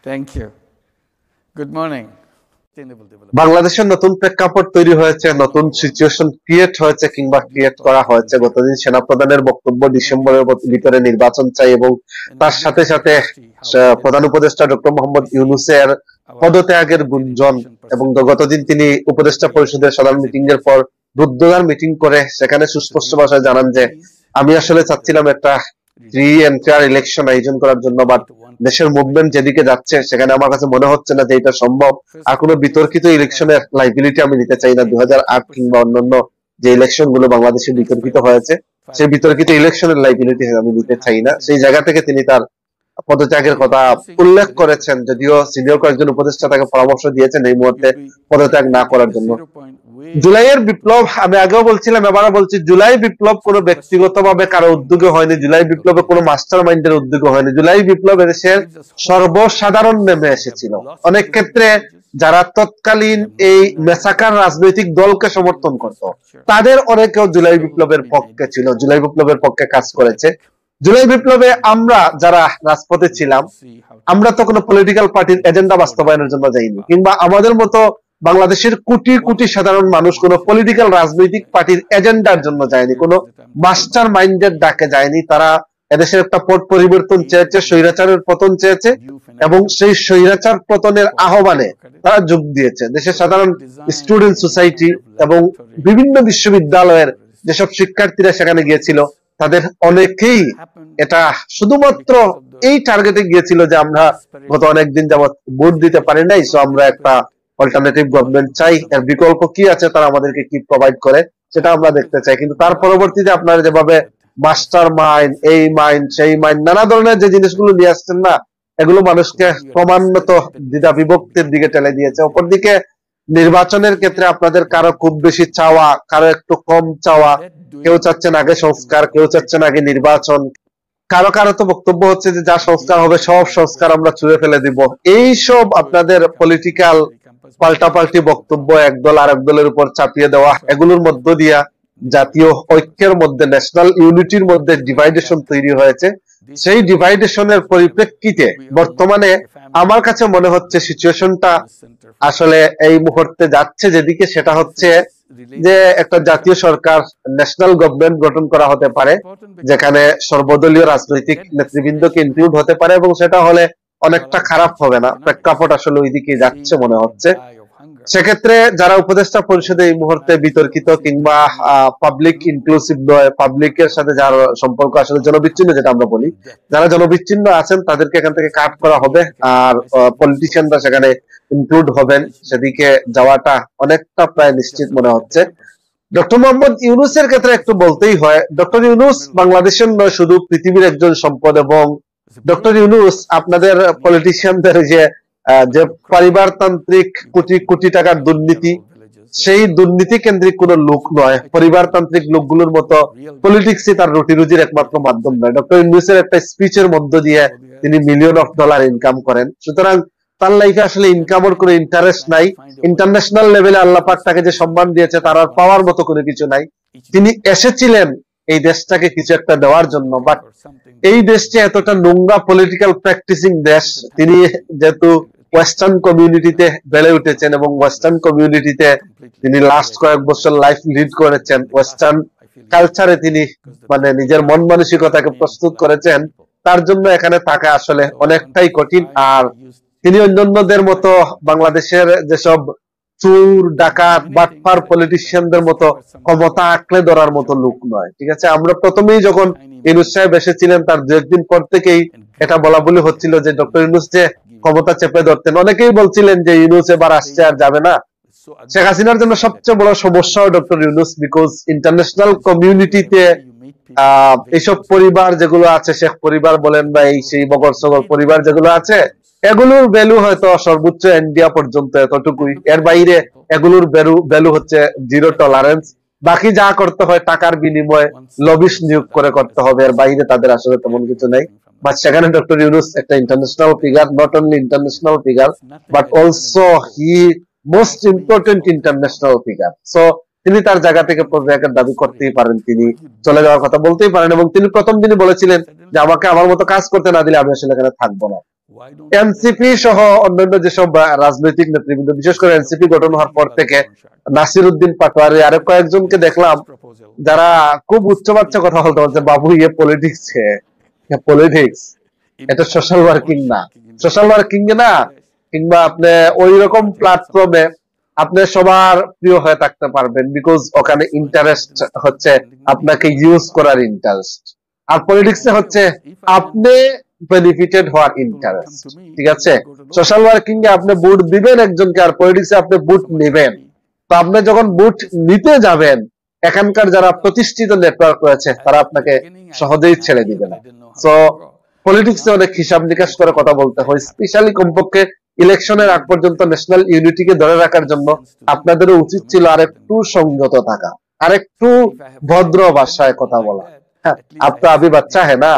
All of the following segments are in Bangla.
Thank you. Good morning. বাংলাদেশের নতুন প্রেক্ষাপট তৈরি হয়েছে, নতুন সিচুয়েশন ক্রিয়েট হয়েছে কিংবা ক্রিয়েট করা হয়েছে। গতদিন সেনাপ্রধানের বক্তব্য ডিসেম্বরের ভিতরে নির্বাচন চাই এবং তার সাথে সাথে প্রধান উপদেষ্টা ডক্টর মোহাম্মদ ইউনূসের পদত্যাগের গুঞ্জন, এবং গতদিন তিনি উপদেষ্টা পরিষদের সাধারণ মিটিং এর পর রুদ্ধদ্বার মিটিং করে সেখানে সুস্পষ্ট ভাষায় জানান যে আমি আসলে চাচ্ছিলাম একটা ফ্রি এন্ড ফেয়ার ইলেকশন আয়োজন করার জন্য, বাট দেশের মুভমেন্ট যেদিকে যাচ্ছে সেখানে আমার কাছে মনে হচ্ছে না যে এটা সম্ভব। আর কোনো বিতর্কিত ইলেকশনের লাইবিলিটি আমি নিতে চাই না। 2008 কিংবা অন্যান্য যে ইলেকশন গুলো বাংলাদেশে বিতর্কিত হয়েছে সেই বিতর্কিত ইলেকশনের লাইবিলিটি আমি নিতে চাই না। সেই জায়গা থেকে তিনি তার পদত্যাগের কথা উল্লেখ করেছেন, যদিও সিনিয়র কয়েকজন উপদেষ্টা তাকে পরামর্শ দিয়েছেন এই মুহূর্তে পদত্যাগ না করার জন্য। জুলাইয়ের বিপ্লব, আমি আগেও বলছিলাম এবারও বলছি, জুলাই বিপ্লব কোনো ব্যক্তিগতভাবে কারো উদ্যোগে হয়নি। জুলাই বিপ্লবে কোনো মাস্টার মাইন্ডের উদ্যোগে হয়নি। জুলাই বিপ্লব দেশের সর্বসাধারণ নেমে এসেছিল। অনেক ক্ষেত্রে যারা তৎকালীন এই মেসাকার রাজনৈতিক দলকে সমর্থন করত তাদের অনেকেও জুলাই বিপ্লবের পক্ষে ছিল, জুলাই বিপ্লবের পক্ষে কাজ করেছে। জুলাই বিপ্লবে আমরা যারা রাজপথে ছিলাম আমরা তো কোনো পলিটিক্যাল পার্টির এজেন্ডা বাস্তবায়নের জন্য যাইনি, কিংবা আমাদের মতো বাংলাদেশের কোটি কোটি সাধারণ মানুষ কোনো পলিটিক্যাল রাজনৈতিক পার্টির এজেন্ডার জন্য যায়নি, কোনো মাস্টার মাইন্ডের ডাকে যায়নি। তারা এদেশের একটা পট পরিবর্তন চেয়েছে, স্বৈরাচারের পতন চেয়েছে এবং সেই স্বৈরাচার পতনের আহ্বানে তারা যোগ দিয়েছে। দেশের সাধারণ স্টুডেন্ট সোসাইটি এবং বিভিন্ন বিশ্ববিদ্যালয়ের যেসব শিক্ষার্থীরা সেখানে গিয়েছিল তাদের অনেকেই এটা শুধুমাত্র এই টার্গেটে গিয়েছিল যে আমরা গত অনেকদিন যাবৎ ভোট দিতে পারি নাই, সো আমরা একটা অল্টারনেটিভ গভর্নমেন্ট চাই, এর বিকল্প কি আছে, তারা আমাদেরকে কি প্রোভাইড করে সেটা আমরা দেখতে চাই। কিন্তু তার পরবর্তীতে আপনারা যেভাবে মাস্টার মাইন্ড, এই মাইন্ড, সেই মাইন্ড, নানা ধরনের যে জিনিসগুলো নিয়ে আসছেন না, এগুলো মানুষকে ক্রমান্বত দ্বিধা বিভক্তির দিকে ঠেলে দিয়েছে। অপরদিকে নির্বাচনের ক্ষেত্রে আপনাদের কারো খুব বেশি চাওয়া, কারো একটু কম চাওয়া, কেউ চাচ্ছেন আগে সংস্কার, কেউ চাচ্ছেন আগে নির্বাচন, কারো কারো তো বক্তব্য হচ্ছে যে যা সংস্কার হবে সব সংস্কার আমরা ছুঁড়ে ফেলে দিব। এইসব আপনাদের পলিটিক্যাল পাল্টাপাল্টি বক্তব্য একদল আরেক দলের উপর চাপিয়ে দেওয়া, এগুলোর মধ্য দিয়া জাতীয় ঐক্যের মধ্যে, ন্যাশনাল ইউনিটির মধ্যে ডিভাইডেশন তৈরি হয়েছে। সেই ডিভাইডেশনের পরিপ্রেক্ষিতে বর্তমানে আমার কাছে মনে হচ্ছে সিচুয়েশনটা আসলে এই মুহূর্তে যাচ্ছে যেদিকে, সেটা হচ্ছে যে একটা জাতীয় সরকার, ন্যাশনাল গভর্নমেন্ট গঠন করা হতে পারে যেখানে সর্বদলীয় রাজনৈতিক নেতৃবৃন্দকে ইনক্লুড হতে পারে, এবং সেটা হলে অনেকটা খারাপ হবে না। প্রেক্ষাপট আসলে ওই দিকে যাচ্ছে মনে হচ্ছে। সেক্ষেত্রে যারা উপদেষ্টা পরিষদে এই মুহূর্তে বিতর্কিত কিংবা পাবলিক ইনক্লুসিভ নয়, পাবলিকের সাথে যার সম্পর্ক আসলে জনবিচ্ছিন্ন, যেটা আমরা বলি, যারা জনবিচ্ছিন্ন আছেন তাদেরকে এখান থেকে কাট করা হবে, আর পলিটিশিয়ানরা সেখানে ইনক্লুড হবেন, সেদিকে যাওয়াটা অনেকটা প্রায় নিশ্চিত মনে হচ্ছে। ডক্টর মোহাম্মদ ইউনূসের ক্ষেত্রে একটু বলতেই হয়, ডক্টর ইউনূস বাংলাদেশের নয়, শুধু পৃথিবীর একজন সম্পদ। এবং ডক্টর ইউনূস আপনাদের পলিটিশিয়ানদের যে পরিবারতান্ত্রিক কোটি কোটি টাকার দুর্নীতি, সেই দুর্নীতি কেন্দ্রিক কোন লোক নয়। পরিবারতান্ত্রিক লোকগুলোর মতো পলিটিক্সই তার রুটি রুজির একমাত্র মাধ্যম নয়। ডক্টর ইউনূসের একটা স্পিচের মধ্য দিয়ে তিনি মিলিয়ন অফ ডলার ইনকাম করেন। সুতরাং তার লাইফে আসলে ইনকামের কোনো ইন্টারেস্ট নাই। ইন্টারন্যাশনাল লেভেলে আল্লাহ পাক তাকে যে সম্মান দিয়েছে তার আর পাওয়ার মতো কোনো কিছু নাই। তিনি এসেছিলেন এই দেশটাকে কিছু একটা দেওয়ার জন্য, বাট এই দেশটা এতটা নোংরা পলিটিক্যাল প্র্যাকটিসিং দেশ। তিনি যেহেতু ওয়েস্টার্ন কমিউনিটিতে বেড়ে উঠেছেন এবং ওয়েস্টার্ন কমিউনিটিতে তিনি লাস্ট কয়েক বছর লাইফ লিড করেছেন, ওয়েস্টার্ন কালচারে তিনি মানে নিজের মন মানসিকতাকে প্রস্তুত করেছেন, তার জন্য এখানে থাকা আসলে অনেকটাই কঠিন। আর তিনি অন্যান্যদের মতো বাংলাদেশের যেসব চোর, ডাকাত, বাটপার পলিটিশিয়ানদের মতো ক্ষমতা আঁকড়ে ধরার মতো লোক নয়। ঠিক আছে, আমরা প্রথমেই যখন ইউনূস সাহেব এসেছিলেন তার দু একদিন পর থেকেই এটা বলা বলি হচ্ছিল যে ডক্টর ইউনূস যে ক্ষমতা চেপে ধরতেন। অনেকেই বলছিলেন যে ইউনূস এবার আসছে আর যাবে না। শেখ হাসিনার জন্য সবচেয়ে বড় সমস্যা ডক্টর ইউনূস, বিকজ ইন্টারন্যাশনাল কমিউনিটিতে এইসব পরিবার যেগুলো আছে, শেখ পরিবার বলেন বা এই সেই বগর সগর পরিবার যেগুলো আছে, এগুলোর ভ্যালু হয়তো সর্বোচ্চ ইন্ডিয়া পর্যন্ত এতটুকুই। এর বাইরে এগুলোর ভ্যালু হচ্ছে জিরো টলারেন্স। বাকি যা করতে হয় টাকার বিনিময়ে লবিস নিয়োগ করে করতে হবে, এর বাইরে তাদের আসলে তেমন কিছু নাই। বাট সেখানে ডক্টর ইউনূস একটা international figure, not only international figure but also he most important international figure. So তিনি তার জায়গা থেকে পদত্যাগের দাবি করতেই পারেন, তিনি চলে যাওয়ার কথা বলতেই পারেন। এবং তিনি প্রথম দিনই বলেছিলেন যে আমাকে আমার মতো কাজ করতে না দিলে আমি আসলে এখানে থাকবো না। এনসিপি সহ অন্যান্য যেসব রাজনৈতিক নেতৃবৃন্দ, বিশেষ করে এনসিপি গঠন হওয়ার পর থেকে নাসির উদ্দিন পাটোয়ারি আরো কয়েকজনকে দেখলাম যারা খুব উচ্চবাচ্য কথা বলতে বলছে, বাবু ইয়ে পলিটিক্স পলিটিক্স, এটা সোশ্যাল ওয়ার্কিং না, সোশ্যাল ওয়ার্কিং না, কিংবা আপনি ওই রকম প্ল্যাটফর্মে আপনি সবার প্রিয় হয়ে থাকতে পারবেন, বিকজ ওখানে ইন্টারেস্ট হচ্ছে আপনাকে ইউজ করার ইন্টারেস্ট, আর পলিটিক্সে হচ্ছে আপনি বেনিফিটেড হওয়ার ইন্টারেস্ট। ঠিক আছে, সোশ্যাল ওয়ার্কিং এ আপনি ভোট দিবেন একজনকে, আর পলিটিক্সে আপনি ভোট নেবেন। তো আপনি যখন ভোট নিতে যাবেন, এখানকার যারা প্রতিষ্ঠিত নেটওয়ার্ক রয়েছে তারা আপনাকে সহজেই ছেড়ে দিবে না। সো পলিটিক্সে অনেক হিসাব নিকাশ করে কথা বলতে হয়, স্পেশালি কমপক্ষে ইলেকশনের আগ পর্যন্ত ন্যাশনাল ইউনিটিকে ধরে রাখার জন্য আপনাদেরও উচিত ছিল আরেকটু সংযত থাকা, আরেকটু ভদ্র ভাষায় কথা বলা। आप तो अभी बच्चा है ना,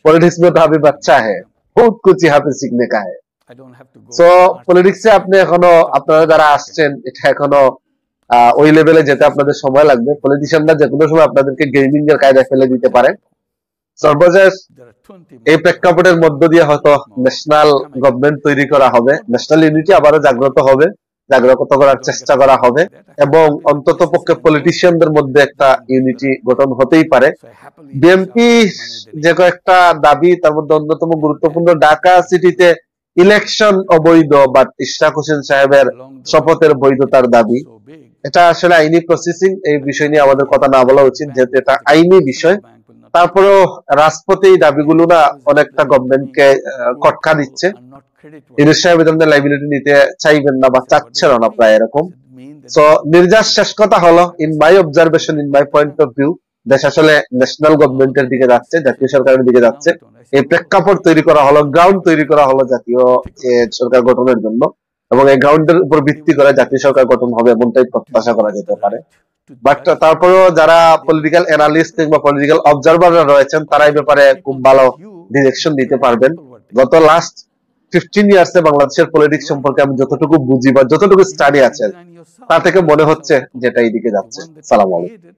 पॉलिटिक्स में तो अभी बच्चा है, बहुत कुछ यहाँ पे सीखने का है। সো পলিটিক্সে আপনি এখনো, আপনারা যারা আসছেন, এটা এখনো ওই লেভেলে যেতে আপনাদের সময় লাগবে। পলিটিশিয়ানরা যে কোনো সময় আপনাদেরকে গেমিং এর কায়দায় ফেলে দিতে পারে। সর্বশেষ এই প্রেক্ষাপটের মধ্য দিয়ে হয়তো ন্যাশনাল গভর্নমেন্ট তৈরি করা হবে, ন্যাশনাল ইউনিটি আবারও জাগ্রত হবে, জাগ্রত করার চেষ্টা করা হবে, এবং অন্তত পক্ষে পলিটিশিয়ানদের মধ্যে একটা ইউনিটি গঠন হতেই পারে। বিএনপি যে কয়েকটা দাবি, তার মধ্যে অন্যতম গুরুত্বপূর্ণ ঢাকা সিটিতে ইলেকশন অবৈধ, বাট ইশরাক হোসেন সাহেবের শপথের বৈধতার দাবি, এটা আসলে আইনি প্রসেসিং, এই বিষয় নিয়ে আমাদের কথা না বলা উচিত, যেহেতু এটা আইনি বিষয়। তারপরেও রাজপথে এই দাবিগুলো না অনেকটা গভর্নমেন্টকে কটকা দিচ্ছে। ইউনূস সাহেব এই ধরনের লাইবিলিটি নিতে চাইবেন না বা চাচ্ছেন না প্রায় এরকম। সো নির্যাস শেষ কথা হলো, in my observation, in my point of view, দেশ আসলে ন্যাশনাল গভর্নমেন্টের দিকে যাচ্ছে, জাতীয় সরকারের দিকে যাচ্ছে। এই প্রেক্ষাপট তৈরি করা হলো, গ্রাউন্ড তৈরি করা হলো জাতীয় সরকার গঠনের জন্য, এবং এই গ্রাউন্ডের উপর ভিত্তি করে জাতীয় সরকার গঠন হবে এমনটাই প্রত্যাশা করা যেতে পারে। বাট তারপরেও যারা পলিটিক্যাল অ্যানালিস্ট কিংবা পলিটিক্যাল অবজারভাররা রয়েছেন, তারা এই ব্যাপারে খুব ভালো ডিরেকশন দিতে পারবেন। গত লাস্ট 15 ইয়ার্সে বাংলাদেশের পলিটিক্স সম্পর্কে আমি যতটুকু বুঝি বা যতটুকু স্টাডি আছে, তা থেকে মনে হচ্ছে যেটা এইদিকে যাচ্ছে। সালাম আলাইকুম।